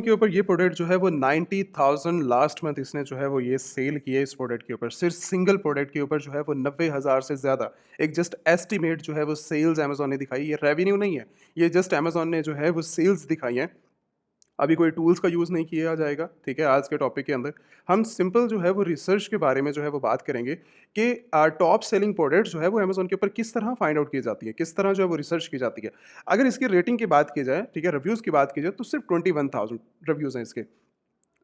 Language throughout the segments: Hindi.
के ऊपर ये प्रोडक्ट जो है वो 90,000 लास्ट मंथ इसने जो है वो ये सेल किया है इस प्रोडक्ट के ऊपर। सिर्फ़ सिंगल प्रोडक्ट के ऊपर जो है वो 90,000 से ज़्यादा। एक जस्ट एस्टीमेट जो है वो सेल्स अमेज़न ने दिखाई, ये रेवेन्यू नहीं है। ये जस्ट अमेज़न ने जो है वो सेल्स दिखाई हैं। अभी कोई टूल्स का यूज़ नहीं किया जाएगा, ठीक है? आज के टॉपिक के अंदर हम सिंपल जो है वो रिसर्च के बारे में जो है वो बात करेंगे कि टॉप सेलिंग प्रोडक्ट्स जो है वो अमेज़न के ऊपर किस तरह फाइंड आउट की जाती है, किस तरह जो है वो रिसर्च की जाती है। अगर इसकी रेटिंग की बात की जाए, ठीक है, रिव्यूज़ की बात की जाए तो सिर्फ़ 21,000 रिव्यूज़ हैं इसके।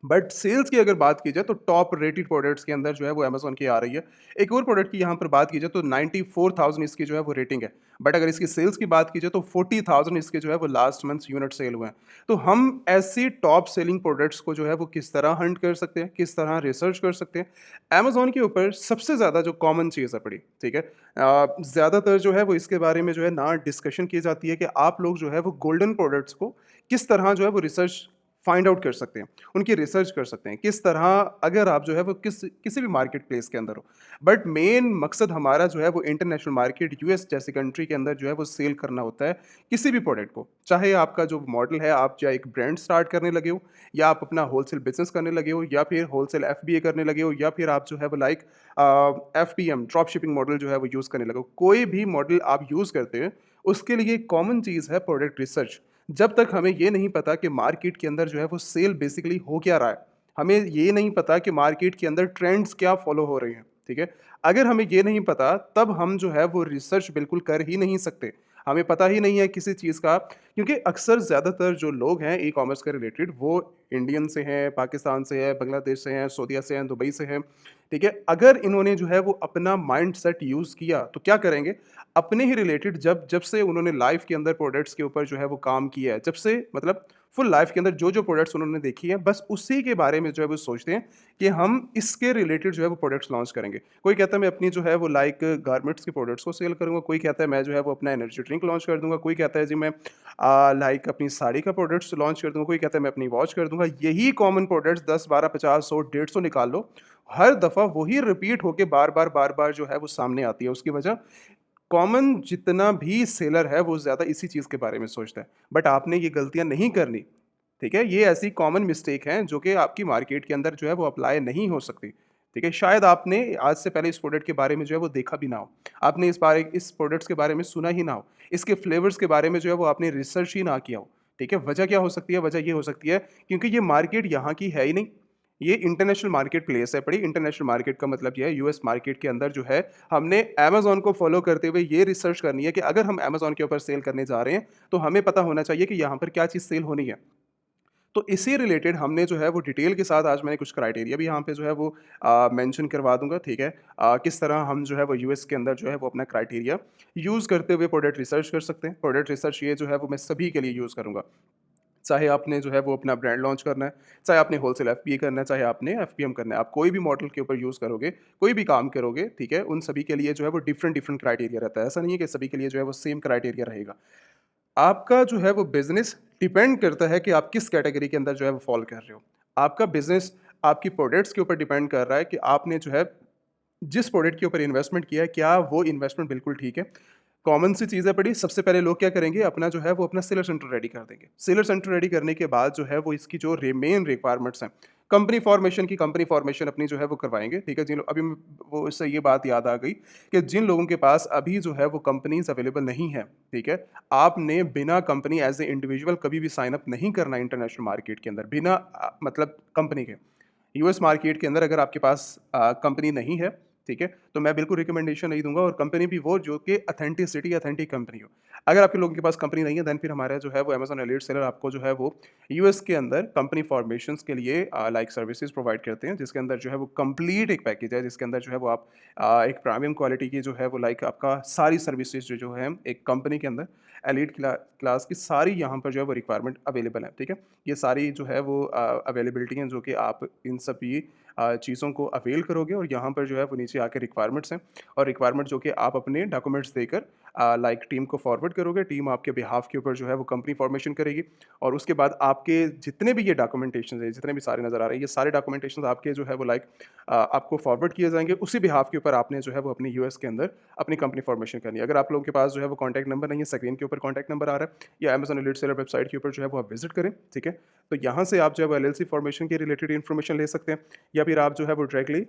बट सेल्स की अगर बात की जाए तो टॉप रेटेड प्रोडक्ट्स के अंदर जो है वो अमेज़न की आ रही है। एक और प्रोडक्ट की यहाँ पर बात की जाए तो 94,000 इसकी जो है वो रेटिंग है। बट अगर इसकी सेल्स की बात की जाए तो 40,000 इसके जो है वो लास्ट मंथ यूनिट सेल हुए हैं। तो हम ऐसी टॉप सेलिंग प्रोडक्ट्स को जो है वो किस तरह हंट कर सकते हैं, किस तरह रिसर्च कर सकते हैं। अमेज़न के ऊपर सबसे ज़्यादा जो कॉमन चीज़ है पड़ी, ठीक है? ज़्यादातर जो है वो इसके बारे में जो है ना डिस्कशन की जाती है कि आप लोग जो है वो गोल्डन प्रोडक्ट्स को किस तरह जो है वो रिसर्च फाइंड आउट कर सकते हैं। उनकी रिसर्च कर सकते हैं, किस तरह अगर आप जो है वो किसी भी मार्केट प्लेस के अंदर हो। बट मेन मकसद हमारा जो है वो इंटरनेशनल मार्केट यूएस जैसी कंट्री के अंदर जो है वो सेल करना होता है, किसी भी प्रोडक्ट को। चाहे आपका जो मॉडल है, आप चाहे एक ब्रांड स्टार्ट करने लगे हो, या आप अपना होलसेल बिज़नेस करने लगे हो, या फिर होलसेल एफबीए करने लगे हो, या फिर आप जो है वो like FPM drop shipping model जो है वो यूज़ करने लगे हो। कोई भी मॉडल आप यूज़ करते हैं, उसके लिए एक कॉमन चीज़ है प्रोडक्ट रिसर्च। जब तक हमें ये नहीं पता कि मार्केट के अंदर जो है वो सेल बेसिकली हो क्या रहा है, हमें ये नहीं पता कि मार्केट के अंदर ट्रेंड्स क्या फॉलो हो रहे हैं, ठीक है? अगर हमें ये नहीं पता, तब हम जो है वो रिसर्च बिल्कुल कर ही नहीं सकते। हमें पता ही नहीं है किसी चीज़ का, क्योंकि अक्सर ज़्यादातर जो लोग हैं ई-कॉमर्स के रिलेटेड, वो इंडियन से हैं, पाकिस्तान से हैं, बांग्लादेश से हैं, सऊदीया से हैं, दुबई से हैं, ठीक है? अगर इन्होंने जो है वो अपना माइंडसेट यूज़ किया, तो क्या करेंगे? अपने ही रिलेटेड जब जब से उन्होंने लाइफ के अंदर प्रोडक्ट्स के ऊपर जो है वो काम किया है, जब से मतलब फुल लाइफ के अंदर जो-जो प्रोडक्ट्स उन्होंने देखी है, बस उसी के बारे में जो है वो सोचते हैं कि हम इसके रिलेटेड जो है वो प्रोडक्ट्स लॉन्च करेंगे। कोई कहता है मैं अपनी जो है वो लाइक गारमेंट्स के प्रोडक्ट्स को सेल करूँगा, कोई कहता है मैं जो है वो अपना एनर्जी ड्रिंक लॉन्च कर दूँगा, कोई कहता है जी मैं लाइक अपनी साड़ी का प्रोडक्ट्स लॉन्च कर दूँगा, कोई कहता है मैं अपनी वॉच कर दूँगा। यही कॉमन प्रोडक्ट्स 10, 12, 50, 100, 150 निकाल लो, हर दफ़ा वही रिपीट होके बार-बार, बार-बार जो है वो सामने आती है। उसकी वजह कॉमन जितना भी सेलर है वो ज़्यादा इसी चीज़ के बारे में सोचता है। बट आपने ये गलतियाँ नहीं करनी, ठीक है? ये ऐसी कॉमन मिस्टेक हैं जो कि आपकी मार्केट के अंदर जो है वो अप्लाई नहीं हो सकती, ठीक है? शायद आपने आज से पहले इस प्रोडक्ट के बारे में जो है वो देखा भी ना हो। आपने इस प्रोडक्ट्स के बारे में सुना ही ना हो। इसके फ्लेवर्स के बारे में जो है वो आपने रिसर्च ही ना किया हो, ठीक है? वजह क्या हो सकती है? वजह ये हो सकती है क्योंकि ये मार्केट यहाँ की है ही नहीं। ये इंटरनेशनल मार्केट प्लेस है पड़ी। इंटरनेशनल मार्केट का मतलब ये है यूएस मार्केट के अंदर जो है हमने अमेज़न को फ़ॉलो करते हुए ये रिसर्च करनी है कि अगर हम अमेज़न के ऊपर सेल करने जा रहे हैं, तो हमें पता होना चाहिए कि यहाँ पर क्या चीज़ सेल होनी है। तो इसी रिलेटेड हमने जो है वो डिटेल के साथ आज मैंने कुछ क्राइटेरिया भी यहाँ पे जो है वो मेंशन करवा दूँगा, ठीक है? किस तरह हम जो है वो यूएस के अंदर जो है वो अपना क्राइटेरिया यूज़ करते हुए प्रोडक्ट रिसर्च कर सकते हैं। प्रोडक्ट रिसर्च ये जो है वो मैं सभी के लिए यूज़ करूँगा। चाहे आपने जो है वो अपना ब्रांड लॉन्च करना है, चाहे आपने होलसेल एफपीए करना है, चाहे आपने एफपीएम करना है। आप कोई भी मॉडल के ऊपर यूज़ करोगे, कोई भी काम करोगे, ठीक है? उन सभी के लिए जो है वो डिफरेंट डिफरेंट क्राइटेरिया रहता है। ऐसा नहीं है कि सभी के लिए जो है वो सेम क्राइटेरिया रहेगा। आपका जो है वो बिज़नेस डिपेंड करता है कि आप किस कैटेगरी के अंदर जो है वो फ़ॉल कर रहे हो। आपका बिज़नेस आपकी प्रोडक्ट्स के ऊपर डिपेंड कर रहा है कि आपने जो है जिस प्रोडक्ट के ऊपर इन्वेस्टमेंट किया है, क्या वो इन्वेस्टमेंट बिल्कुल ठीक है? कॉमन सी चीज़ है बड़ी, सबसे पहले लोग क्या करेंगे, अपना जो है वो अपना सेलर सेंटर रेडी कर देंगे। सेलर सेंटर रेडी करने के बाद जो है वो इसकी जो मेन रिक्वायरमेंट्स हैं, कंपनी फॉर्मेशन अपनी जो है वो करवाएँगे, ठीक है? जिन अभी म वो इससे ये बात याद आ गई कि जिन लोगों के पास अभी जो है वो कंपनीज़ अवेलेबल नहीं है, ठीक है? आपने बिना कंपनी एज़ ए इंडिविजुअल कभी भी साइन अप नहीं करना इंटरनेशनल मार्केट के अंदर, बिना मतलब कंपनी के। यूएस मार्केट के अंदर अगर आपके पास कंपनी नहीं है, ठीक है? तो मैं बिल्कुल रिकमेंडेशन नहीं दूँगा, और कंपनी भी वो जो कि ऑथेंटिक कंपनी हो। अगर आपके लोगों के पास कंपनी नहीं है, देन फिर हमारा जो है वो अमेज़न एलीट सेलर आपको जो है वो यूएस के अंदर कंपनी फॉर्मेशंस के लिए लाइक सर्विसेज़ प्रोवाइड करते हैं, जिसके अंदर जो है वो कंप्लीट एक पैकेज है, जिसके अंदर जो है वो आप एक प्रीमियम क्वालिटी की जो है वो लाइक आपका सारी सर्विसेज़ जो जो है एक कंपनी के अंदर एलीट क्लास की सारी यहाँ पर जो है वो रिक्वायरमेंट अवेलेबल है, ठीक है? ये सारी जो है वो अवेलेबिलिटी हैं जो कि आप इन सभी चीज़ों को अवेल करोगे, और यहाँ पर जो है वो नीचे आके रिक्वायरमेंट्स हैं, और रिक्वायरमेंट जो कि आप अपने डॉक्यूमेंट्स देकर लाइक टीम को फॉरवर्ड करोगे, टीम आपके बिहाफ के ऊपर जो है वो कंपनी फॉर्मेशन करेगी और उसके बाद आपके जितने भी ये डॉक्यूमेंटेशन है, जितने भी सारे नज़र आ रहे हैं, ये सारे डॉक्यूमेंटेशन आपके जो है वो लाइक आपको फॉरवर्ड किए जाएंगे। उसी बिहाफ के ऊपर आपने जो है वो अपनी यूएस के अंदर अपनी कंपनी फॉर्मेशन करनी है। अगर आप लोगों के पास जो है वो कॉन्टैक्ट नंबर नहीं है, स्क्रीन के ऊपर कॉन्टैक्ट नंबर आ रहा है या अमेजन एलीट सेलर वेबसाइट के ऊपर जो है वो आप विजिट करें, ठीक है। तो यहाँ से आप जो है वो एलएलसी फॉर्मेशन के रिलेटेड इन्फॉर्मेशन ले सकते हैं या फिर आप जो है वो डायरेक्टली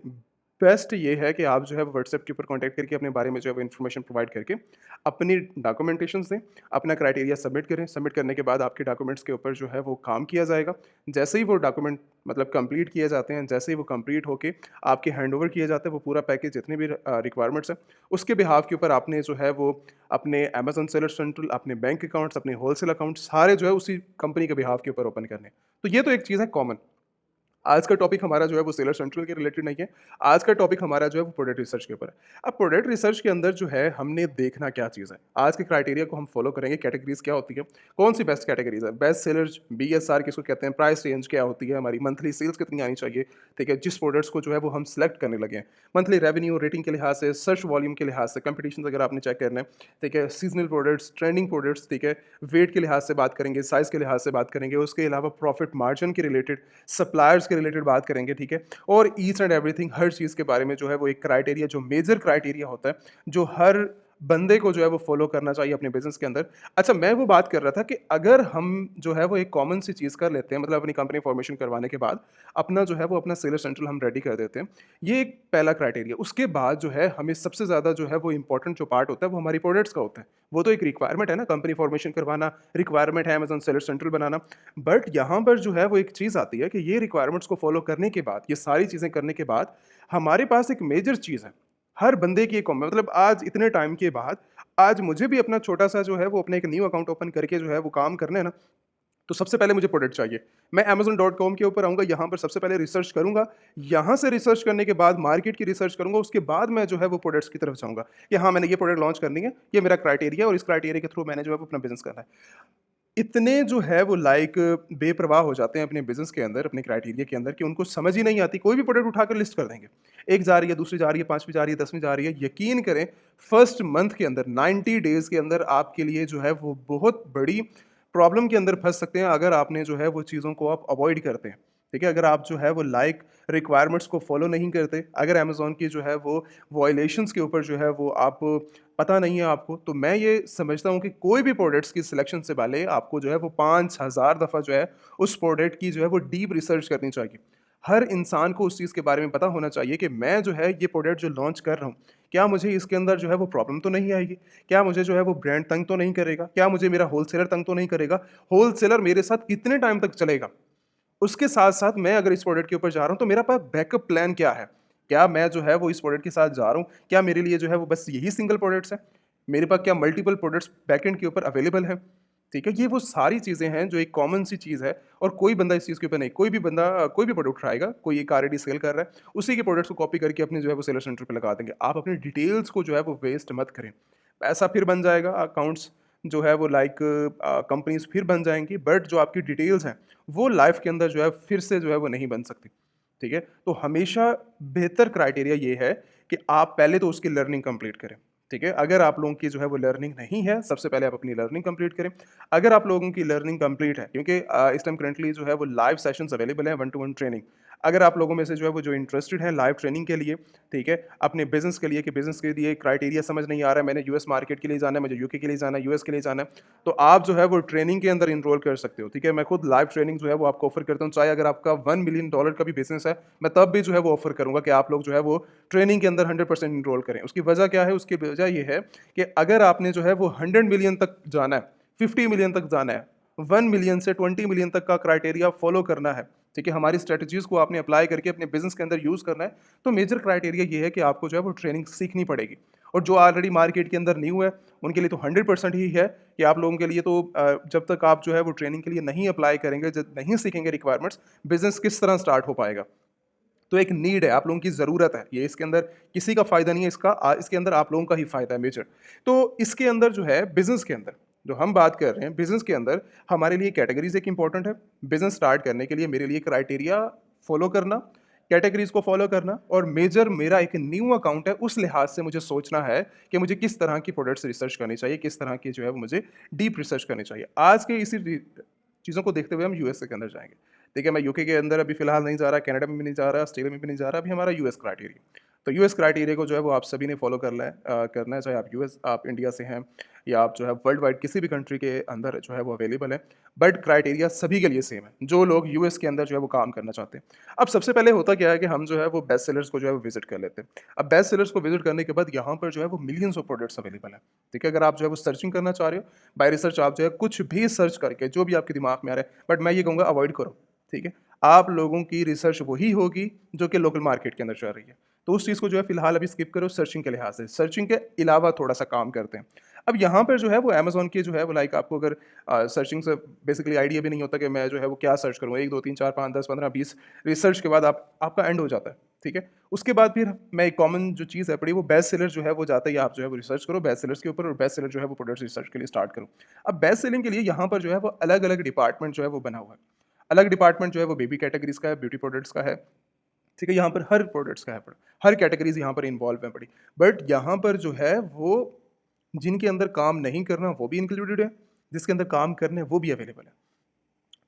बेस्ट ये है कि आप जो है व्हाट्सएप के ऊपर कांटेक्ट करके अपने बारे में जो है वो इन्फॉर्मेशन प्रोवाइड करके अपनी डॉक्यूमेंटेशन दें, अपना क्राइटेरिया सबमिट करें। सबमिट करने के बाद आपके डॉक्यूमेंट्स के ऊपर जो है वो काम किया जाएगा। जैसे ही वो डॉक्यूमेंट मतलब कंप्लीट किए जाते हैं, जैसे ही वो कंप्लीट होके आपके हैंडओवर किए जाते हैं, वो पूरा पैकेज जितने भी रिक्वायरमेंट्स हैं उसके बिहाफ के ऊपर आपने जो है वो अपने अमेजन सेलर सेंट्रल, अपने बैंक अकाउंट्स, अपने होलसेल अकाउंट सारे जो है उसी कंपनी के बिहाफ के ऊपर ओपन करने। तो ये तो एक चीज़ है कॉमन। आज का टॉपिक हमारा जो है वो सेलर सेंट्रल के रिलेटेड नहीं है। आज का टॉपिक हमारा जो है वो प्रोडक्ट रिसर्च के ऊपर है। अब प्रोडक्ट रिसर्च के अंदर जो है हमने देखना क्या चीज़ है। आज के क्राइटेरिया को हम फॉलो करेंगे, कैटेगरीज क्या होती है, कौन सी बेस्ट कैटेगरीज है, बेस्ट सेलर्स, बीएसआर किसको कहते हैं, प्राइस रेंज क्या होती है, हमारी मंथली सेल्स कितनी आनी चाहिए, ठीक है, जिस प्रोडक्ट्स को जो है वो हम सेलेक्ट करने लगे हैं, मंथली रेवेन्यू रेटिंग के लिहाज से, सर्च वॉल्यूम के लिहाज से, कंपटीशन अगर आपने चेक करना है, ठीक है, सीजनल प्रोडक्ट्स, ट्रेंडिंग प्रोडक्ट्स, ठीक है, वेट के लिहाज से बात करेंगे, साइज के लिहाज से बात करेंगे, उसके अलावा प्रॉफिट मार्जिन के रिलेटेड, सप्लायर्स के रिलेटेड बात करेंगे, ठीक है। और ईच एंड एवरीथिंग हर चीज़ के बारे में जो है वो एक क्राइटेरिया, जो मेजर क्राइटेरिया होता है, जो हर बंदे को जो है वो फॉलो करना चाहिए अपने बिजनेस के अंदर। अच्छा, मैं वो बात कर रहा था कि अगर हम जो है वो एक कॉमन सी चीज़ कर लेते हैं, मतलब अपनी कंपनी फॉर्मेशन करवाने के बाद अपना जो है वो अपना सेलर सेंट्रल हम रेडी कर देते हैं, ये एक पहला क्राइटेरिया। उसके बाद जो है हमें सबसे ज़्यादा जो है वो इंपॉर्टेंट जो पार्ट होता है वो हमारी प्रोडक्ट्स का होता है। वो तो एक रिक्वायरमेंट है ना, कंपनी फॉर्मेशन करवाना रिक्वायरमेंट है, Amazon seller central banana. But यहाँ पर जो है वो एक चीज़ आती है कि ये रिक्वायरमेंट्स को फॉलो करने के बाद, ये सारी चीज़ें करने के बाद हमारे पास एक मेजर चीज़ है, हर बंदे की एक मतलब आज इतने टाइम के बाद आज मुझे भी अपना छोटा सा जो है वो अपना एक न्यू अकाउंट ओपन करके जो है वो काम करना है ना, तो सबसे पहले मुझे प्रोडक्ट चाहिए। मैं amazon.com के ऊपर आऊँगा, यहाँ पर सबसे पहले रिसर्च करूँगा, यहाँ से रिसर्च करने के बाद मार्केट की रिसर्च करूँगा, उसके बाद मैं जो है वो प्रोडक्ट्स की तरफ जाऊँगा कि हाँ, मैंने ये प्रोडक्ट लॉन्च करनी है, ये मेरा क्राइटेरिया और इस क्राइटेरिया के थ्रू मैंने जो है वो अपना बिज़नेस करना है। इतने जो है वो लाइक बेपरवाह हो जाते हैं अपने बिज़नेस के अंदर, अपने क्राइटेरिया के अंदर कि उनको समझ ही नहीं आती, कोई भी प्रोडक्ट उठाकर लिस्ट कर देंगे। एक जा रही है, दूसरी जा रही है, पाँचवीं जा रही है, 10वीं जा रही है। यकीन करें फर्स्ट मंथ के अंदर 90 डेज़ के अंदर आपके लिए जो है वो बहुत बड़ी प्रॉब्लम के अंदर फँस सकते हैं अगर आपने जो है वो चीज़ों को आप अवॉइड करते हैं। ठीक है? अगर आप जो है वो लाइक रिक्वायरमेंट्स को फॉलो नहीं करते, अगर अमेज़न की जो है वो वायलेशंस के ऊपर जो है वो आप पता नहीं है आपको, तो मैं ये समझता हूँ कि कोई भी प्रोडक्ट्स की सिलेक्शन से पहले आपको जो है वो 5000 दफ़ा जो है उस प्रोडक्ट की जो है वो डीप रिसर्च करनी चाहिए। हर इंसान को उस चीज़ के बारे में पता होना चाहिए कि मैं जो है ये प्रोडक्ट जो लॉन्च कर रहा हूँ, क्या मुझे इसके अंदर जो है वो प्रॉब्लम तो नहीं आएगी? क्या मुझे जो है वो ब्रांड तंग तो नहीं करेगा? क्या मुझे मेरा होलसेलर तंग तो नहीं करेगा? होलसेलर मेरे साथ कितने टाइम तक चलेगा? उसके साथ-साथ मैं अगर इस प्रोडक्ट के ऊपर जा रहा हूँ, तो मेरा पास बैकअप प्लान क्या है? क्या मैं जो है वो इस प्रोडक्ट के साथ जा रहा हूँ, क्या मेरे लिए जो है वो बस यही सिंगल प्रोडक्ट्स हैं? मेरे पास क्या मल्टीपल प्रोडक्ट्स बैकएंड के ऊपर अवेलेबल हैं? ठीक है? ये वो सारी चीज़ें हैं जो एक कॉमन सी चीज़ है और कोई बंदा इस चीज़ के ऊपर नहीं, कोई भी बंदा कोई भी प्रोडक्ट उठाएगा, कोई एक ऑलरेडी सेल कर रहा है, उसी के प्रोडक्ट्स को कॉपी करके अपने जो है वो सेलर सेंटर पे लगा देंगे। आप अपनी डिटेल्स को जो है वो वेस्ट मत करें। पैसा फिर बन जाएगा, अकाउंट्स जो है वो लाइक कंपनीज़ फिर बन जाएँगी, बट जो आपकी डिटेल्स हैं वो लाइफ के अंदर जो है फिर से जो है वो नहीं बन सकती, ठीक है? तो हमेशा बेहतर क्राइटेरिया ये है कि आप पहले तो उसकी लर्निंग कंप्लीट करें, ठीक है? अगर आप लोगों की जो है वो लर्निंग नहीं है, सबसे पहले आप अपनी लर्निंग कंप्लीट करें। अगर आप लोगों की लर्निंग कंप्लीट है, क्योंकि इस टाइम करंटली जो है वो लाइव सेशंस अवेलेबल हैं, वन टू वन ट्रेनिंग। अगर आप लोगों में से जो है वो जो इंटरेस्टेड हैं लाइव ट्रेनिंग के लिए, ठीक है? अपने बिज़नेस के लिए कि बिज़नेस के लिए क्राइटेरिया समझ नहीं आ रहा है, मैंने यूएस मार्केट के लिए जाना है, मुझे यूके के लिए जाना है, यूएस के लिए जाना है, तो आप जो है वो ट्रेनिंग के अंदर एनरोल कर सकते हो, ठीक है? मैं खुद लाइव ट्रेनिंग जो है वो आपको ऑफ़र करता हूँ, चाहे अगर आपका $1 मिलियन का भी बिज़नेस है, मैं तब भी जो है वो ऑफ़र करूँगा कि आप लोग जो है वो ट्रेनिंग के अंदर 100% एनरोल करें। उसकी वजह क्या है? उसकी वजह ये है कि अगर आपने जो है वो 100 मिलियन तक जाना है, 50 मिलियन तक जाना है, 1 मिलियन से 20 मिलियन तक का क्राइटेरिया फॉलो करना है, ठीक है? हमारी स्ट्रैटेजीज़ को आपने अप्लाई करके अपने बिज़नेस के अंदर यूज़ करना है, तो मेजर क्राइटेरिया ये है कि आपको जो है वो ट्रेनिंग सीखनी पड़ेगी। और जो ऑलरेडी मार्केट के अंदर न्यू है, उनके लिए तो 100% ही है कि आप लोगों के लिए तो जब तक आप जो है वो ट्रेनिंग के लिए नहीं अप्लाई करेंगे, जब नहीं सीखेंगे रिक्वायरमेंट्स, बिज़नेस किस तरह स्टार्ट हो पाएगा? तो एक नीड है, आप लोगों की ज़रूरत है। ये इसके अंदर किसी का फ़ायदा नहीं है, इसके अंदर आप लोगों का ही फ़ायदा है मेजर। तो इसके अंदर जो है बिज़नेस के अंदर, जो हम बात कर रहे हैं बिज़नेस के अंदर, हमारे लिए कैटेगरीज़ एक इम्पॉर्टेंट है। बिज़नेस स्टार्ट करने के लिए मेरे लिए क्राइटेरिया फ़ॉलो करना, कैटेगरीज को फॉलो करना, और मेजर मेरा एक न्यू अकाउंट है, उस लिहाज से मुझे सोचना है कि मुझे किस तरह की प्रोडक्ट्स रिसर्च करनी चाहिए, किस तरह की जो है वो मुझे डीप रिसर्च करनी चाहिए। आज के इसी चीज़ों को देखते हुए हम यूएसए के अंदर जाएंगे। ठीक है, मैं यूके के अंदर अभी फिलहाल नहीं जा रहा, कनाडा में भी नहीं जा रहा, ऑस्ट्रेलिया में भी नहीं जा रहा, अभी हमारा यूएस क्राइटेरिया। तो यूएस क्राइटेरिया को जो है वो आप सभी ने फॉलो करना है, चाहे आप यूएस, आप इंडिया से हैं, या आप जो है वर्ल्ड वाइड किसी भी कंट्री के अंदर जो है वो अवेलेबल है। बट क्राइटेरिया सभी के लिए सेम है, जो लोग यूएस के अंदर जो है वो काम करना चाहते हैं। अब सबसे पहले होता क्या है कि हम जो है वो बेस्ट सेलर्स को जो है वो विजिट कर लेते हैं। अब बेस्ट सेलर्स को विजिट करने के बाद यहाँ पर जो है वो मिलियंस ऑफ प्रोडक्ट्स अवेलेबल है। ठीक है, अगर आप जो है वो सर्चिंग करना चाह रहे हो, बाय रिसर्च आप जो है कुछ भी सर्च करके जो भी आपके दिमाग में आ रहा है, बट मैं ये कहूँगा अवॉइड करो। ठीक है, आप लोगों की रिसर्च वही होगी जो कि लोकल मार्केट के अंदर चल रही है। तो उस चीज़ को जो है फिलहाल अभी स्किप करो सर्चिंग के लिहाज से। सर्चिंग के अलावा थोड़ा सा काम करते हैं। अब यहाँ पर जो है वो अमेज़न की जो है वो लाइक आपको अगर सर्चिंग से बेसिकली आइडिया भी नहीं होता कि मैं जो है वो क्या सर्च करूँ, 1 2 3 4 5 10 15 20 रिसर्च के बाद आपका एंड हो जाता है। ठीक है, उसके बाद फिर मैं एक कॉमन जो चीज़ है पड़ी, वो बेस्ट सेलर जो है वो जाता है, आप जो है वो रिसर्च करो बेस्ट सेलर्स के ऊपर, और बेस्ट सेलर जो है वो प्रोडक्ट्स रिसर्च के लिए स्टार्ट करो। अब बेस्ट सेलिंग के लिए यहाँ पर जो है वो अलग अलग डिपार्टमेंट जो है वो बना हुआ है। अलग डिपार्टमेंट जो है वो बेबी कैटेगरीज का है, ब्यूटी प्रोडक्ट्स का है। ठीक है, यहाँ पर हर प्रोडक्ट्स का है पड़ा, हर कैटेगरीज यहाँ पर इन्वॉल्व है पड़ी। बट यहाँ पर जो है वो जिनके अंदर काम नहीं करना वो भी इंक्लूडेड है, जिसके अंदर काम करने वो भी अवेलेबल है।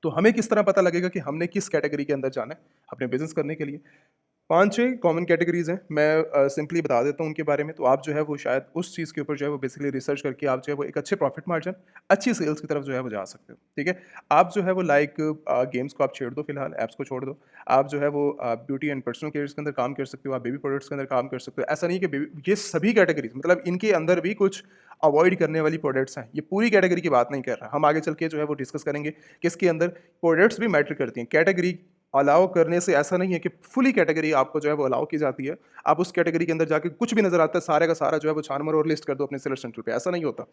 तो हमें किस तरह पता लगेगा कि हमने किस कैटेगरी के अंदर जाना है अपने बिजनेस करने के लिए? 5-6 कॉमन कैटेगरीज़ हैं, मैं सिंपली बता देता हूँ उनके बारे में, तो आप जो है वो शायद उस चीज़ के ऊपर जो है वो बेसिकली रिसर्च करके आप जो है वो एक अच्छे प्रॉफिट मार्जिन, अच्छी सेल्स की तरफ जो है वो जा सकते हो। ठीक है? आप जो है वो लाइक गेम्स को आप छेड़ दो फिलहाल, ऐप्स को छोड़ दो। आप जो है वो ब्यूटी एंड पर्सनल केयर्स के अंदर काम कर सकते हो, आप बेबी प्रोडक्ट्स के अंदर काम कर सकते हो। ऐसा नहीं है कि बेबी, ये सभी कैटेगरीज़ मतलब इनके अंदर भी कुछ अवॉइड करने वाली प्रोडक्ट्स हैं। ये पूरी कैटेगरी की बात नहीं कर रहा। हम आगे चल के जो है वो डिस्कस करेंगे कि इसके अंदर प्रोडक्ट्स भी मैटर करती हैं। कैटेगरी अलाउ करने से ऐसा नहीं है कि फुली कैटेगरी आपको जो है वो अलाउ की जाती है। आप उस कैटेगरी के अंदर जाके कुछ भी नज़र आता है, सारे का सारा जो है वो छान मारो और लिस्ट कर दो अपने सेलर सेंटर पे, ऐसा नहीं होता।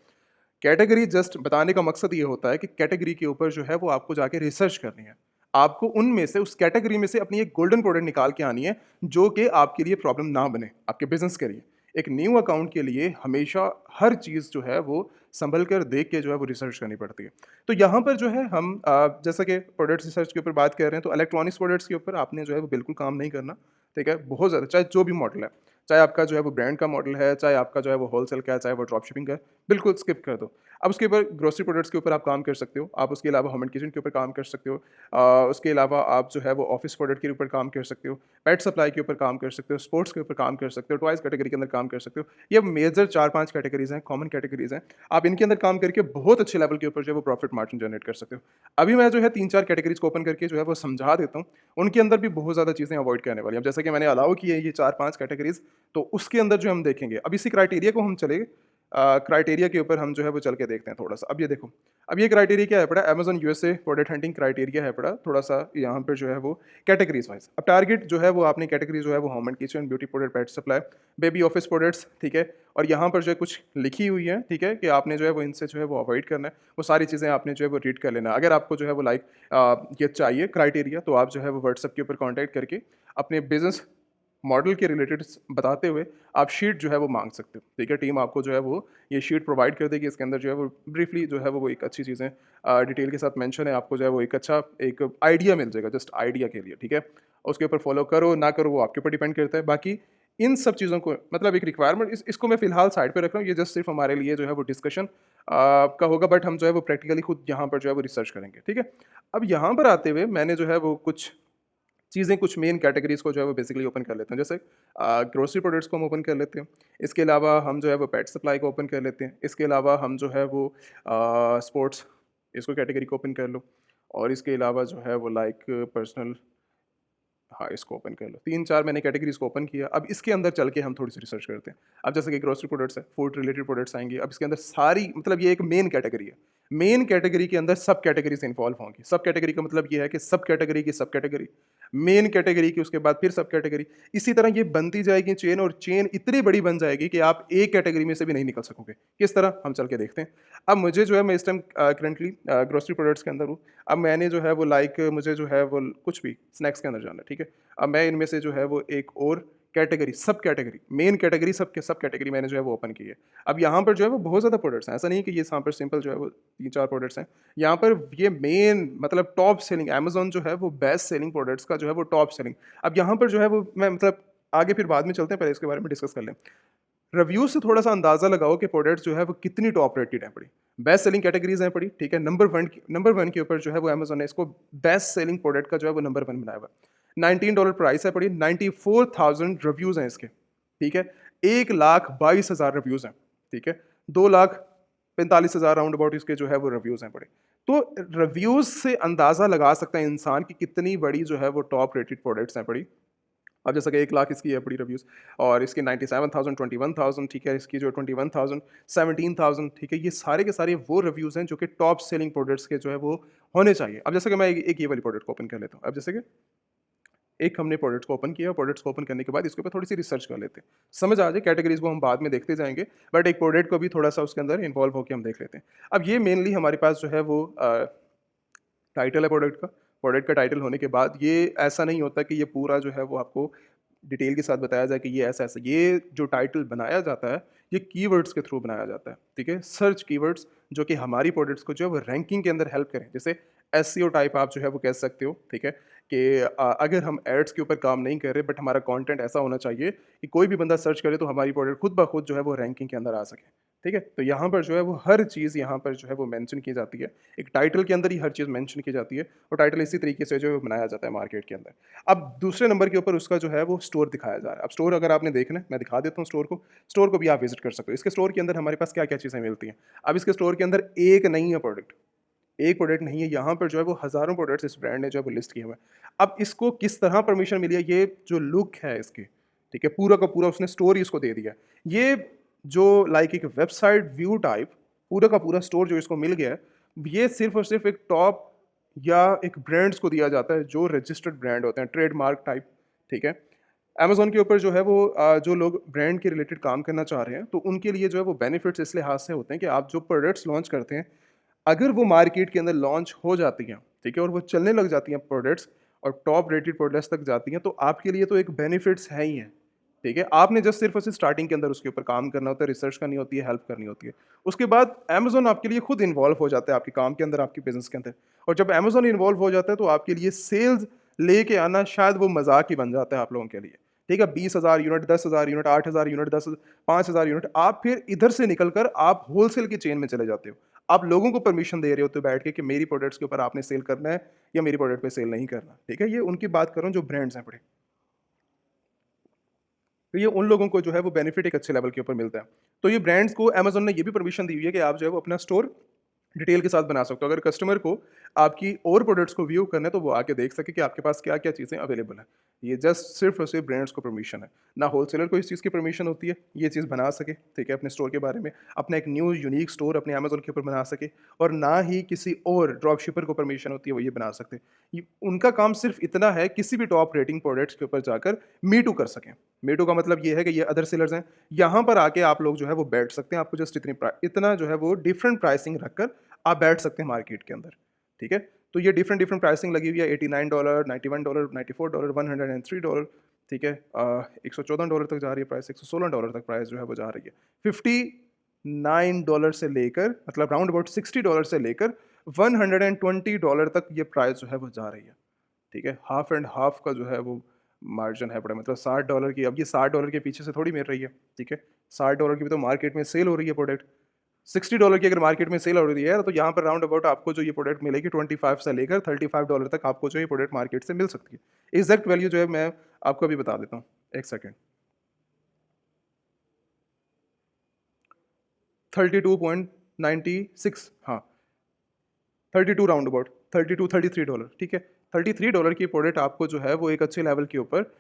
कैटेगरी जस्ट बताने का मकसद ये होता है कि कैटेगरी के ऊपर जो है वो आपको जाके रिसर्च करनी है। आपको उनमें से, उस कैटेगरी में से अपनी एक गोल्डन प्रोडक्ट निकाल के आनी है, जो कि आपके लिए प्रॉब्लम ना बने, आपके बिज़नेस के लिए। एक न्यू अकाउंट के लिए हमेशा हर चीज़ जो है वो सँभल कर देख के जो है वो रिसर्च करनी पड़ती है। तो यहाँ पर जो है हम जैसा कि प्रोडक्ट्स रिसर्च के ऊपर बात कर रहे हैं, तो इलेक्ट्रॉनिक्स प्रोडक्ट्स के ऊपर आपने जो है वो बिल्कुल काम नहीं करना। ठीक है? बहुत ज़्यादा, चाहे जो भी मॉडल है, चाहे आपका जो है वो ब्रांड का मॉडल है, चाहे आपका जो है वो होलसेल का है, चाहे वो ड्रॉप शिपिंग का है, बिल्कुल स्किप कर दो। अब उसके ऊपर ग्रोसरी प्रोडक्ट्स के ऊपर आप काम कर सकते हो, आप उसके अलावा होम एंड किचन के ऊपर काम कर सकते हो, उसके अलावा आप जो है वो ऑफिस प्रोडक्ट के ऊपर काम कर सकते हो, पेट सप्लाई के ऊपर काम कर सकते हो, स्पोर्ट्स के ऊपर काम कर सकते हो, टॉयज़ कैटेगरी के अंदर काम कर सकते हो। ये मेजर 4-5 कैटेगरीज़ हैं, कॉमन कैटेगरीज़ हैं। आप इनके अंदर काम करके बहुत अच्छे लेवल के ऊपर जो है वो प्रॉफिट मार्जिन जनरेट कर सकते हो। अभी मैं जो है 3-4 कैटेगरीज़ को ओपन करके जो है वो समझा देता हूँ। उनके अंदर भी बहुत ज़्यादा चीज़ें अवॉइड करने वाली हैं। अब जैसे कि मैंने अलाउ की है ये 4-5 कैटेगरीज़, तो उसके अंदर जो हम देखेंगे, अब इसी क्राइटेरिया को हम चले क्राइटेरिया के ऊपर हम जो है वो चल के देखते हैं थोड़ा-सा। अब ये देखो, अब ये क्राइटेरिया क्या है पड़ा, Amazon USA product hunting criteria है पड़ा, थोड़ा-सा यहाँ पे जो है वो कैटेगरीज़ वाइज़। अब टारगेट जो है वो आपने कैटेगरी जो है वो home and kitchen, beauty product, pet supply, baby office products, ठीक है? और यहाँ पर जो है कुछ लिखी हुई है, ठीक है? कि आपने जो है वो इनसे जो है वो अवॉइड करना है। वो सारी चीज़ें आपने जो है वो रीड कर लेना है। अगर आपको जो है वो लाइक ये चाहिए क्राइटेरिया, तो आप जो है वो व्हाट्सएप के ऊपर कॉन्टैक्ट करके अपने बिज़नेस मॉडल के रिलेटेड बताते हुए आप शीट जो है वो मांग सकते हो। ठीक है, टीम आपको जो है वो ये शीट प्रोवाइड कर देगी। इसके अंदर जो है वो ब्रीफली जो है वो एक अच्छी चीज़ें डिटेल के साथ मेंशन है। आपको जो है वो एक अच्छा एक आइडिया मिल जाएगा, जस्ट आइडिया के लिए। ठीक है, उसके ऊपर फॉलो करो ना करो वो आपके ऊपर डिपेंड करता है। बाकी इन सब चीज़ों को मतलब एक रिक्वायरमेंट इसको मैं फिलहाल साइड पे रख रहा हूँ। ये जस्ट सिर्फ हमारे लिए जो है वो डिस्कशन का होगा, बट हम जो है वो प्रैक्टिकली खुद यहाँ पर जो है वो रिसर्च करेंगे। ठीक है, अब यहाँ पर आते हुए मैंने जो है वो कुछ चीज़ें, कुछ मेन कैटेगरीज़ को जो है वो बेसिकली ओपन कर लेते हैं। जैसे ग्रोसरी प्रोडक्ट्स को हम ओपन कर लेते हैं। इसके अलावा हम जो है वो पेट सप्लाई को ओपन कर लेते हैं। इसके अलावा हम जो है वो स्पोर्ट्स, इसको कैटेगरी को ओपन कर लो। और इसके अलावा जो है वो लाइक पर्सनल, हाँ, इसको ओपन कर लो। 3-4 मैंने कैटेगरीज़ को ओपन किया। अब इसके अंदर चल के हम थोड़ी-सी रिसर्च करते हैं। अब जैसे कि ग्रोसरी प्रोडक्ट्स है, फूड रिलेटेड प्रोडक्ट्स आएँगे। अब इसके अंदर सारी मतलब ये एक मेन कैटेगरी है। मेन कैटेगरी के अंदर सब कैटेगरीज़ इन्वॉल्व होंगी। सब कैटेगरी का मतलब ये है कि सब कैटेगरी की सब कैटेगरी, मेन कैटेगरी की उसके बाद फिर सब कैटेगरी। इसी तरह ये बनती जाएगी चेन, और चेन इतनी बड़ी बन जाएगी कि आप एक कैटेगरी में से भी नहीं निकल सकोगे। किस तरह? हम चल के देखते हैं। अब मुझे जो है मैं इस टाइम करंटली ग्रोसरी प्रोडक्ट्स के अंदर हूँ। अब मैंने जो है वो लाइक मुझे जो है वो कुछ भी स्नैक्स के अंदर जाना है, ठीक है? अब मैं इनमें से जो है वो एक और कैटेगरी, सब कैटेगरी, मेन कैटेगरी, सब कैटेगरी मैंने जो है वो ओपन की है। अब यहाँ पर जो है वो बहुत ज़्यादा प्रोडक्ट्स हैं, ऐसा नहीं है कि ये यहाँ पर सिंपल जो है वो 3-4 प्रोडक्ट्स हैं। यहाँ पर ये मेन मतलब टॉप सेलिंग अमेज़न जो है वो बेस्ट सेलिंग प्रोडक्ट्स का जो है वो टॉप सेलिंग। अब यहाँ पर जो है वो मैं मतलब आगे फिर बाद में चलते हैं, पहले इसके बारे में डिस्कस कर लें। रिव्यू से थोड़ा सा अंदाजा लगाओ कि प्रोडक्ट्स जो है वो कितनी टॉप रेटेड है पड़ी। बेस्ट सेलिंग कैटेगरीज हैं पड़ी, ठीक है। नंबर वन के ऊपर जो है वो अमेजोन ने इसको बेस्ट सेलिंग प्रोडक्ट का जो है वो नंबर 1 बनाया हुआ है। $19 प्राइस है पड़ी, 94,000 रिव्यूज हैं इसके, ठीक है। 1,22,000 रिव्यूज हैं, ठीक है। 2,45,000 राउंड अबाउट इसके जो है वो रिव्यूज हैं पड़े। तो रिव्यूज से अंदाजा लगा सकता है इंसान की कितनी बड़ी जो है वो टॉप रेटेड प्रोडक्ट्स हैं पड़ी। अब जैसे कि 1 लाख इसकी है पड़ी रिव्यूज़, और इसके 97,000, 21,000, ठीक है, इसकी जो 21,000, 17,000, ठीक है, ये सारे के सारे वो रिव्यूज़ हैं जो कि टॉप सेलिंग प्रोडक्ट्स के जो है वो होने चाहिए। अब जैसे कि मैं एक ये वाली प्रोडक्ट को ओपन कर लेता हूँ। अब जैसे कि एक हमने प्रोडक्ट्स को ओपन किया, प्रोडक्ट्स को ओपन करने के बाद इसके ऊपर थोड़ी सी रिसर्च कर लेते हैं, समझ आ जाए। कैटेगरीज को हम बाद में देखते जाएंगे, बट एक प्रोडक्ट को भी थोड़ा सा उसके अंदर इन्वॉल्व होकर हम देख लेते हैं। अब ये मेनली हमारे पास जो है वो टाइटल है प्रोडक्ट का। प्रोडक्ट का टाइटल होने के बाद ये ऐसा नहीं होता कि ये पूरा जो है वो आपको डिटेल के साथ बताया जाए कि ये ऐसा ऐसा। ये जो टाइटल बनाया जाता है ये कीवर्ड्स के थ्रू बनाया जाता है, ठीक है। सर्च कीवर्ड्स जो कि हमारी प्रोडक्ट्स को जो है वो रैंकिंग के अंदर हेल्प करें। जैसे एसईओ टाइप आप जो है वो कह सकते हो, ठीक है, कि अगर हम एड्स के ऊपर काम नहीं कर रहे बट हमारा कंटेंट ऐसा होना चाहिए कि कोई भी बंदा सर्च करे तो हमारी प्रोडक्ट खुद ब खुद जो है वो रैंकिंग के अंदर आ सके, ठीक है। तो यहाँ पर जो है वो हर चीज़ यहाँ पर जो है वो मेंशन की जाती है। एक टाइटल के अंदर ही हर चीज़ मेंशन की जाती है, और टाइटल इसी तरीके से जो है बनाया जाता है मार्केट के अंदर। अब दूसरे नंबर के ऊपर उसका जो है वो स्टोर दिखाया जा रहा है। अब स्टोर अगर आपने देखना है, मैं दिखा देता हूँ स्टोर को। स्टोर को भी आप विजिट कर सकते हो। इसके स्टोर के अंदर हमारे पास क्या क्या चीज़ें मिलती हैं। अब इसके स्टोर के अंदर एक नहीं है प्रोडक्ट, एक प्रोडक्ट नहीं है, यहाँ पर जो है वो हज़ारों प्रोडक्ट्स इस ब्रांड ने जो है वो लिस्ट किए हुए हैं। अब इसको किस तरह परमिशन मिली है, ये जो लुक है इसकी, ठीक है, पूरा का पूरा उसने स्टोर ही इसको दे दिया। ये जो लाइक एक वेबसाइट व्यू टाइप पूरा का पूरा स्टोर जो इसको मिल गया है, ये सिर्फ और सिर्फ एक टॉप या एक ब्रांड्स को दिया जाता है जो रजिस्टर्ड ब्रांड होते हैं, ट्रेडमार्क टाइप, ठीक है। अमेज़न के ऊपर जो है वो जो लोग ब्रांड के रिलेटेड काम करना चाह रहे हैं तो उनके लिए जो है वो बेनिफिट्स इस लिहाज से होते हैं कि आप जो प्रोडक्ट्स लॉन्च करते हैं, अगर वो मार्केट के अंदर लॉन्च हो जाती हैं, ठीक है, और वो चलने लग जाती हैं प्रोडक्ट्स और टॉप रेटेड प्रोडक्ट्स तक जाती हैं, तो आपके लिए तो एक बेनिफिट्स है ही है, ठीक है। आपने जस्ट सिर्फ और सिर्फ स्टार्टिंग के अंदर उसके ऊपर काम करना होता है, रिसर्च करनी होती है, हेल्प करनी होती है। उसके बाद अमेज़न आपके लिए खुद इन्वॉल्व हो जाता है आपके काम के अंदर, आपके बिजनेस के अंदर। और जब अमेज़न इन्वॉल्व हो जाता है तो आपके लिए सेल्स लेके आना शायद वो मजाक ही बन जाता है आप लोगों के लिए, ठीक है। 20,000 यूनिट, 10,000 यूनिट, 8,000 यूनिट, 5,000 यूनिट, आप फिर इधर से निकल कर आप होलसेल की चेन में चले जाते हो। आप लोगों को परमिशन दे रहे होते हो बैठ के कि मेरी प्रोडक्ट्स के ऊपर आपने सेल करना है या मेरी प्रोडक्ट पे सेल नहीं करना, ठीक है। ये उनकी बात कर रहा हूँ जो ब्रांड्स हैं बड़े। तो ये उन लोगों को जो है वो बेनिफिट एक अच्छे लेवल के ऊपर मिलता है। तो ये ब्रांड्स को अमेज़न ने ये भी परमिशन दी हुई है कि आप जो है वो अपना स्टोर डिटेल के साथ बना सकते हो। अगर कस्टमर को आपकी और प्रोडक्ट्स को व्यू करना है तो वो आके देख सके कि आपके पास क्या-क्या चीज़ें अवेलेबल हैं। ये जस्ट सिर्फ़ और सिर्फ़ ब्रांड्स को परमिशन है। ना होलसेलर को इस चीज़ की परमिशन होती है, ये चीज़ बना सके, ठीक है, अपने स्टोर के बारे में, अपना एक न्यू यूनिक स्टोर अपने अमेज़न के ऊपर बना सके, और ना ही किसी और ड्रॉप शिपर को परमिशन होती है वो ये बना सकते। ये उनका काम सिर्फ़ इतना है किसी भी टॉप रेटिंग प्रोडक्ट्स के ऊपर जाकर मी टू कर सकें। मी टू का मतलब ये है कि ये अदर सेलर्स हैं, यहाँ पर आके आप लोग जो है वो बैठ सकते हैं। आपको जस्ट इतना जो है वो डिफरेंट प्राइसिंग रखकर आप बैठ सकते हैं मार्केट के अंदर, ठीक है। तो ये डिफरेंट डिफरेंट प्राइसिंग लगी हुई है, $89, $91, $94, $103, ठीक है। $114 तक जा रही है प्राइस, $116 तक प्राइस जो है वो जा रही है। $59 से लेकर मतलब राउंड अबाउट $60 से लेकर $120 तक ये प्राइस जो है वो जा रही है, ठीक है। हाफ एंड हाफ का जो है वो मार्जिन है बड़ा, मतलब $60 की। अब ये $60 के पीछे से थोड़ी मिल रही है, ठीक है। $60 की भी तो मार्केट में सेल हो रही है प्रोडक्ट। $60 की अगर मार्केट में सेल हो रही है तो यहाँ पर राउंड अबाउट आपको जो ये प्रोडक्ट मिलेगी 25 से लेकर $35 तक आपको जो ये प्रोडक्ट मार्केट से मिल सकती है। एग्जैक्ट वैल्यू जो है मैं आपको अभी बता देता हूँ, एक सेकेंड। 32.96, हाँ, 32 राउंड अबाउट, 32 $33, ठीक है। $33 की प्रोडक्ट आपको जो है वो एक अच्छे लेवल के ऊपर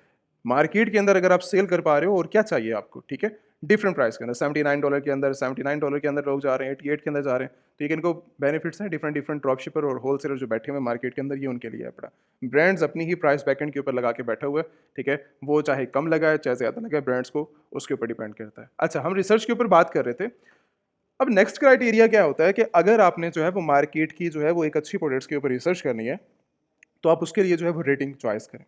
मार्केट के अंदर अगर आप सेल कर पा रहे हो, और क्या चाहिए आपको, ठीक है। डिफरेंट प्राइस के अंदर, $79 के अंदर, $79 के अंदर लोग जा रहे हैं, 88 के अंदर जा रहे हैं। तो ये इनको बेनिफिट्स हैं। डिफरेंट डिफरेंट ड्रॉप शिपर और होलसेलर जो बैठे हुए हैं मार्केट के अंदर, ये उनके लिए है पड़ा। ब्रांड्स अपनी ही प्राइस बैकेंड के ऊपर लगा के बैठा हुआ है, ठीक है। वो चाहे कम लगाए चाहे ज़्यादा लगाए, ब्रांड्स को उसके ऊपर डिपेंड करता है। अच्छा, हम रिसर्च के ऊपर बात कर रहे थे। अब नेक्स्ट क्राइटेरिया क्या होता है कि अगर आपने जो है वो मार्केट की जो है वो एक अच्छी प्रोडक्ट्स के ऊपर रिसर्च करनी है, तो आप उसके लिए जो है वो रेटिंग चॉइस करें।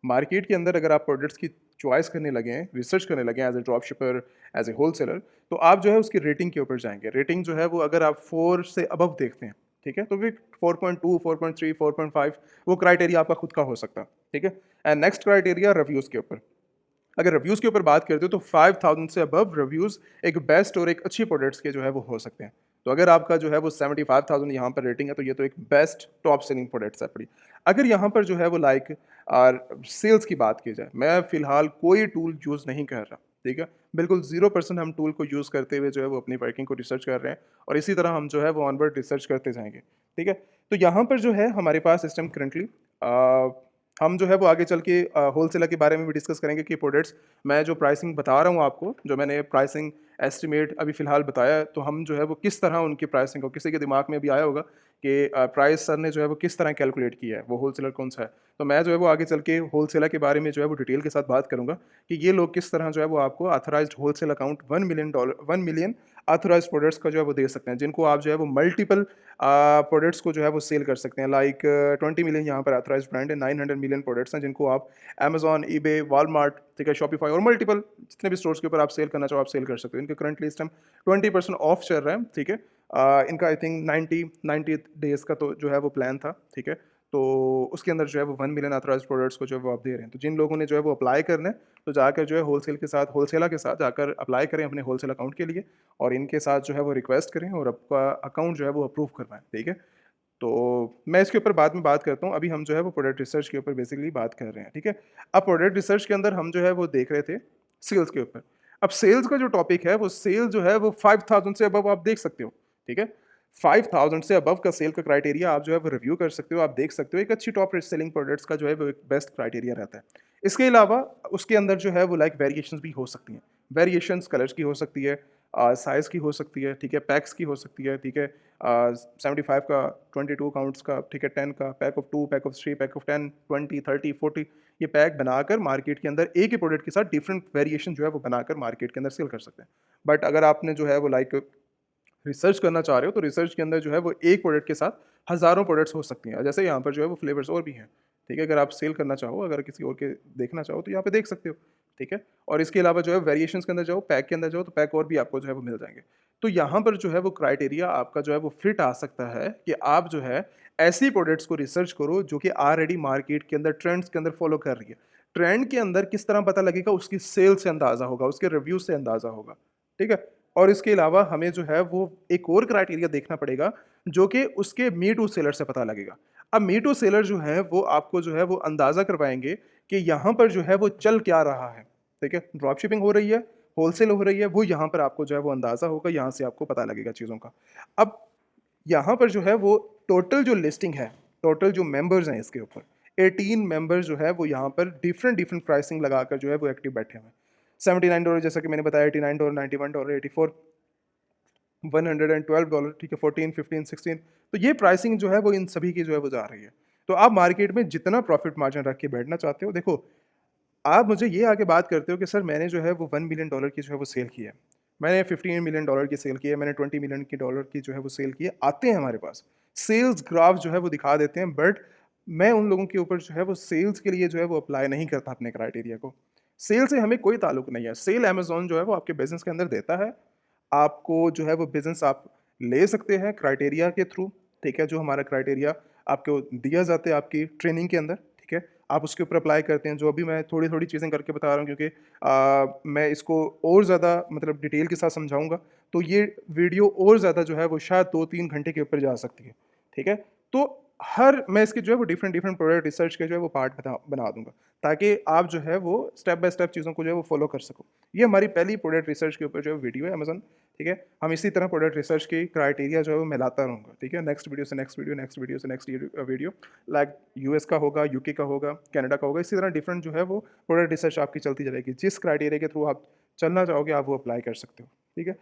मार्केट के अंदर अगर आप प्रोडक्ट्स की चॉइस करने लगे हैं, रिसर्च करने लगे हैं as a drop shipper, as a wholesaler, तो आप जो है उसकी रेटिंग के ऊपर जाएंगे। रेटिंग जो है वो अगर आप 4 से अबव देखते हैं, ठीक है, तो फिर 4.2, 4.3, 4.5 वो क्राइटेरिया आपका खुद का हो सकता है, ठीक है। एंड नेक्स्ट क्राइटेरिया रिव्यूज़ के ऊपर। अगर रिव्यूज़ के ऊपर बात करते हो तो 5000 से अबव रिव्यूज़ एक बेस्ट और एक अच्छी प्रोडक्ट्स के जो है वो हो सकते हैं। तो अगर आपका जो है वो 75,000 यहाँ पर रेटिंग है, तो ये तो एक बेस्ट टॉप सेलिंग प्रोडक्ट्स है पड़ी। अगर यहाँ पर जो है वो लाइक सेल्स की बात की जाए, मैं फ़िलहाल कोई टूल यूज़ नहीं कर रहा, ठीक है? बिल्कुल 0% हम टूल को यूज़ करते हुए जो है वो अपनी वर्किंग को रिसर्च कर रहे हैं और इसी तरह हम जो है वो ऑनवर्ड रिसर्च करते जाएँगे, ठीक है? तो यहाँ पर जो है हमारे पास इस टाइम करंटली हम जो है वो आगे चल के होलसेलर के बारे में भी डिस्कस करेंगे कि प्रोडक्ट्स मैं जो प्राइसिंग बता रहा हूँ आपको, जो मैंने प्राइसिंग एस्टिमेट अभी फ़िलहाल बताया है, तो हम जो है वो किस तरह उनकी प्राइसिंग को, किसी के दिमाग में भी आया होगा कि प्राइस सर ने जो है वो किस तरह कैलकुलेट किया है, वो होलसेलर कौन-सा है। तो मैं जो है वो आगे चल के होलसेलर के बारे में जो है वो डिटेल के साथ बात करूँगा कि ये लोग किस तरह जो है वो आपको authorised wholesale account $1 million authorised products का जो है वो दे सकते हैं, जिनको आप जो है वो मल्टीपल प्रोडक्ट्स को जो है वो सेल कर सकते हैं। लाइक 20 मिलियन यहाँ पर ऑथराइज़्ड ब्रांड है, 900 मिलियन प्रोडक्ट्स हैं जिनको आप अमेज़न, ईबे, वॉलमार्ट, ठीक है, शॉपिफाई और मल्टीपल जितने भी स्टोर्स के ऊपर आप सेल करना चाहो, आप सेल कर सकते हो। इनके करंटली इस टाइम 20% ऑफ चल रहा है, ठीक है। इनका आई थिंक 90 डेज़ का तो जो है वो प्लान था, ठीक है। तो उसके अंदर जो है वो 1 मिलियन ऑथराइज़्ड प्रोडक्ट्स को जो है वो आप दे रहे हैं। तो जिन लोगों ने जो है वो अप्लाई करना है, तो जाकर जो है होलसेलर के साथ जाकर अप्लाई करें अपने होलसेल अकाउंट के लिए और इनके साथ जो है वो रिक्वेस्ट करें और आपका अकाउंट जो है वो अप्रूव करवाएँ, ठीक है। तो मैं इसके ऊपर बाद में बात करता हूँ, अभी हम जो है वो प्रोडक्ट रिसर्च के ऊपर बेसिकली बात कर रहे हैं, ठीक है। अब प्रोडक्ट रिसर्च के अंदर हम जो है वो देख रहे थे सेल्स के ऊपर। अब सेल्स का जो टॉपिक है वो सेल जो है वो 5000 से अबव आप देख सकते हो, ठीक है। 5000 से अबव का सेल का क्राइटेरिया आप जो है वो रिव्यू कर सकते हो, आप देख सकते हो एक अच्छी टॉप सेलिंग प्रोडक्ट्स का जो है वो एक बेस्ट क्राइटेरिया रहता है। इसके अलावा उसके अंदर जो है वो लाइक वेरिएशंस भी हो सकती हैं। वेरिएशंस कलर्स की हो सकती है, साइज़ की हो सकती है, ठीक है, पैक्स की हो सकती है, ठीक है। 75 का, 22 काउंट्स का, ठीक है, 10 का, pack of 2, pack of 3, pack of 10, 20, 30, 40 ये पैक बनाकर मार्केट के अंदर एक ही प्रोडक्ट के साथ डिफरेंट वेरिएशन जो है वो बनाकर मार्केट के अंदर सेल कर सकते हैं। बट अगर आपने जो है वो लाइक रिसर्च करना चाह रहे हो, तो रिसर्च के अंदर जो है वो एक प्रोडक्ट के साथ हज़ारों प्रोडक्ट्स हो सकती हैं। जैसे यहाँ पर जो है वो फ्लेवर्स और भी हैं, ठीक है? अगर आप सेल करना चाहो, अगर किसी और के देखना चाहो तो यहाँ पे देख सकते हो, ठीक है? और इसके अलावा जो है वेरिएशंस के अंदर जाओ, पैक के अंदर जाओ तो पैक और भी आपको जो है वो मिल जाएँगे। तो यहाँ पर जो है वो क्राइटेरिया आपका जो है वो फिट आ सकता है कि आप जो है ऐसी प्रोडक्ट्स को रिसर्च करो जो कि ऑलरेडी मार्केट के अंदर ट्रेंड्स के अंदर फॉलो कर रही है। ट्रेंड के अंदर किस तरह पता लगेगा, उसकी सेल से अंदाज़ा होगा, उसके रिव्यू से अंदाज़ा होगा, ठीक है? और इसके अलावा हमें जो है वो एक और क्राइटेरिया देखना पड़ेगा जो कि उसके मी टू सेलर से पता लगेगा। अब मी टू सेलर जो है वो आपको जो है वो अंदाज़ा करवाएँगे कि यहाँ पर जो है वो चल क्या रहा है, ठीक है? ड्रॉप शिपिंग हो रही है, होलसेल हो रही है, वो यहाँ पर आपको जो है वो अंदाज़ा होगा, यहाँ से आपको पता लगेगा चीज़ों का। अब यहाँ पर जो है वो टोटल जो लिस्टिंग है, टोटल जो मेंबर्स हैं इसके ऊपर, 18 मेंबर्स जो है वो यहाँ पर डिफरेंट डिफरेंट प्राइसिंग लगाकर जो है वो एक्टिव बैठे हुए हैं। $79 जैसा कि मैंने बताया, $89, $91, 84, $112, ठीक है, 14, 15, 16, तो ये प्राइसिंग जो है वो इन सभी की जो है वो जा रही है। तो आप मार्केट में जितना प्रॉफिट मार्जिन रख के बैठना चाहते हो, देखो आप मुझे ये आके बात करते हो कि सर मैंने जो है वो $1 मिलियन की जो है वो सेल की है। मैंने $15 मिलियन की सेल की है, मैंने $20 मिलियन की जो है वो सेल की है। आते हैं हमारे पास, सेल्स ग्राफ जो है वो दिखा देते हैं, बट मैं उन लोगों के ऊपर जो है वो सेल्स के लिए जो है वो अप्लाई नहीं करता अपने क्राइटेरिया को। सेल से हमें कोई ताल्लुक नहीं है। सेल अमेज़न जो है वो आपके बिज़नेस के अंदर देता है। आपको जो है वो बिज़नेस आप ले सकते हैं क्राइटेरिया के थ्रू, ठीक है? जो हमारा क्राइटेरिया आपको दिया जाता है आपकी ट्रेनिंग के अंदर, ठीक है? आप उसके ऊपर अप्लाई करते हैं, जो अभी मैं थोड़ी-थोड़ी चीज़ें करके बता रहा हूँ क्योंकि मैं इसको और ज़्यादा मतलब डिटेल के साथ समझाऊँगा, तो ये वीडियो और ज़्यादा जो है वो शायद 2-3 घंटे के ऊपर जा सकती है, ठीक है? तो हर मैं इसके जो है वो डिफरेंट डिफरेंट प्रोडक्ट रिसर्च के जो है वो पार्ट बना दूँगा, ताकि आप जो है वो स्टेप बाय स्टेप चीज़ों को जो है वो फॉलो कर सको। ये हमारी पहली प्रोडक्ट रिसर्च के ऊपर जो है वीडियो है अमेज़न, ठीक है? हम इसी तरह प्रोडक्ट रिसर्च की क्राइटेरिया जो है वो मैं लाता रहूँगा, ठीक है? नेक्स्ट वीडियो से नेक्स्ट वीडियो, नेक्स्ट वीडियो से नेक्स्ट वीडियो लाइक यूएस का होगा, यूके का होगा, कनाडा का होगा, इसी तरह डिफरेंट जो है वो प्रोडक्ट रिसर्च आपकी चलती जाएगी। जिस क्राइटेरिया के थ्रू आप चलना चाहोगे आप वो अप्लाई कर सकते हो, ठीक है?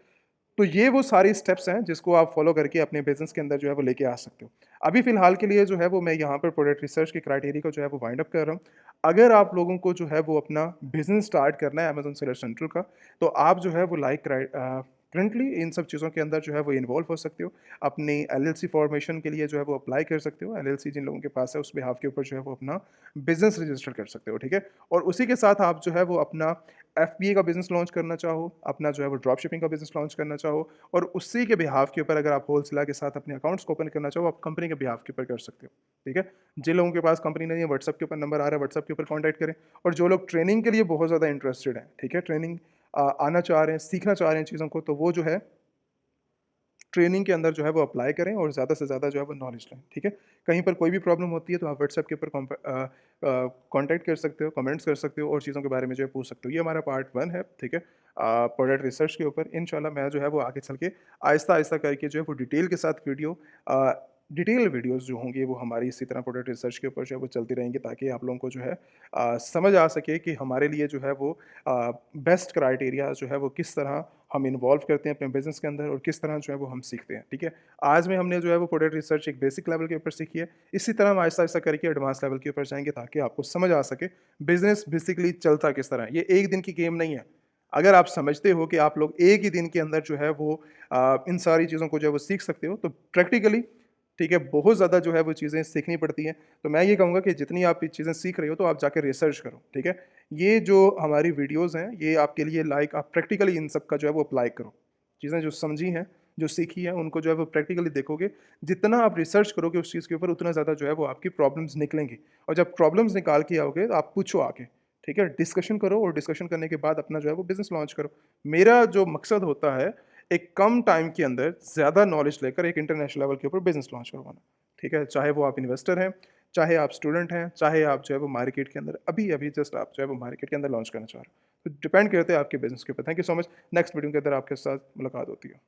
तो ये वो सारी स्टेप्स हैं जिसको आप फॉलो करके अपने बिज़नेस के अंदर जो है वो लेके आ सकते हो। अभी फ़िलहाल के लिए जो है वो मैं यहाँ पर प्रोडक्ट रिसर्च के क्राइटेरिया को जो है वो वाइंड अप कर रहा हूँ। अगर आप लोगों को जो है वो अपना बिज़नेस स्टार्ट करना है अमेज़न सेलर सेंट्रल का, तो आप जो है वो फ्रेंडली इन सब चीज़ों के अंदर जो है वो इन्वॉल्व हो सकते हो। अपनी एलएलसी फॉर्मेशन के लिए जो है वो अप्लाई कर सकते हो। एलएलसी जिन लोगों के पास है उस बिहाफ़ के ऊपर जो है वो अपना बिज़नेस रजिस्टर कर सकते हो, ठीक है? और उसी के साथ आप जो है वो अपना एफबीए का बिज़नेस लॉन्च करना चाहो, अपना जो है वो ड्रॉप शिपिंग का बिज़नेस लॉन्च करना चाहो और उसी के बिहाफ़ के ऊपर अगर आप होलसेलर के साथ अपने अकाउंट्स को ओपन करना चाहो, आप कंपनी के बिहाफ़ के ऊपर कर सकते हो, ठीक है? जिन लोगों के पास कंपनी नहीं है, व्हाट्सएप के ऊपर नंबर आ रहा है, व्हाट्सएप के ऊपर कॉन्टैक्ट करें और जो लोग ट्रेनिंग के लिए बहुत ज़्यादा इंटरेस्टेड हैं, ठीक है? ट्रेनिंग आना चाह रहे हैं, सीखना चाह रहे हैं चीज़ों को, तो वो जो है ट्रेनिंग के अंदर जो है वो अप्लाई करें और ज़्यादा से ज़्यादा जो है वो नॉलेज लें, ठीक है? कहीं पर कोई भी प्रॉब्लम होती है तो आप व्हाट्सएप के ऊपर कॉन्टैक्ट कर सकते हो, कमेंट्स कर सकते हो और चीज़ों के बारे में जो है पूछ सकते हो। ये हमारा पार्ट 1 है, ठीक है? प्रोडक्ट रिसर्च के ऊपर इंशाल्लाह मैं जो है वो आगे चल के आहिस्ता-आहिस्ता करके जो है वो डिटेल के साथ अ, डिटेल वीडियोज़ जो होंगी वो हमारी इसी तरह प्रोडक्ट रिसर्च के ऊपर जो है वो चलती रहेंगी ताकि आप लोगों को जो है समझ आ सके कि हमारे लिए जो है वो बेस्ट क्राइटेरिया जो है वो किस तरह हम इन्वॉल्व करते हैं अपने बिज़नेस के अंदर और किस तरह जो है वो हम सीखते हैं, ठीक है? आज में हमने जो है वो प्रोडक्ट रिसर्च एक बेसिक लेवल के ऊपर सीखी है। इसी तरह हम आहिस्ता-आहिस्ता करके एडवांस लेवल के ऊपर जाएँगे ताकि आपको समझ आ सके बिज़नेस बेसिकली चलता किस तरह है। ये एक दिन की गेम नहीं है। अगर आप समझते हो कि आप लोग एक ही दिन के अंदर जो है वो इन सारी चीज़ों को जो है वो सीख सकते हो, तो प्रैक्टिकली ठीक है, बहुत ज़्यादा जो है वो चीज़ें सीखनी पड़ती हैं। तो मैं ये कहूँगा कि जितनी आप ये चीज़ें सीख रहे हो, तो आप जाके रिसर्च करो, ठीक है? ये जो हमारी वीडियोज़ हैं, ये आपके लिए लाइक आप प्रैक्टिकली इन सब का जो है वो अप्लाई करो। चीज़ें जो समझी हैं, जो सीखी हैं, उनको जो है वो प्रैक्टिकली देखोगे। जितना आप रिसर्च करोगे उस चीज़ के ऊपर, उतना ज़्यादा जो है वो आपकी प्रॉब्लम्स निकलेंगी और जब प्रॉब्लम्स निकाल के आओगे, तो आप पूछो आके, ठीक है? डिस्कशन करो और डिस्कशन करने के बाद अपना जो है वो बिज़नेस लॉन्च करो। मेरा जो मकसद होता है, एक कम टाइम के अंदर ज़्यादा नॉलेज लेकर एक इंटरनेशनल लेवल के ऊपर बिज़नेस लॉन्च करवाना, ठीक है? चाहे वो आप इन्वेस्टर हैं, चाहे आप स्टूडेंट हैं, चाहे आप जो है वो मार्केट के अंदर अभी-अभी जस्ट आप जो है वो मार्केट के अंदर लॉन्च करना चाह रहे हो। तो डिपेंड करता है आपके बिज़नेस के ऊपर। Thank you so much. Next video के अंदर आपके साथ मुलाकात होती है।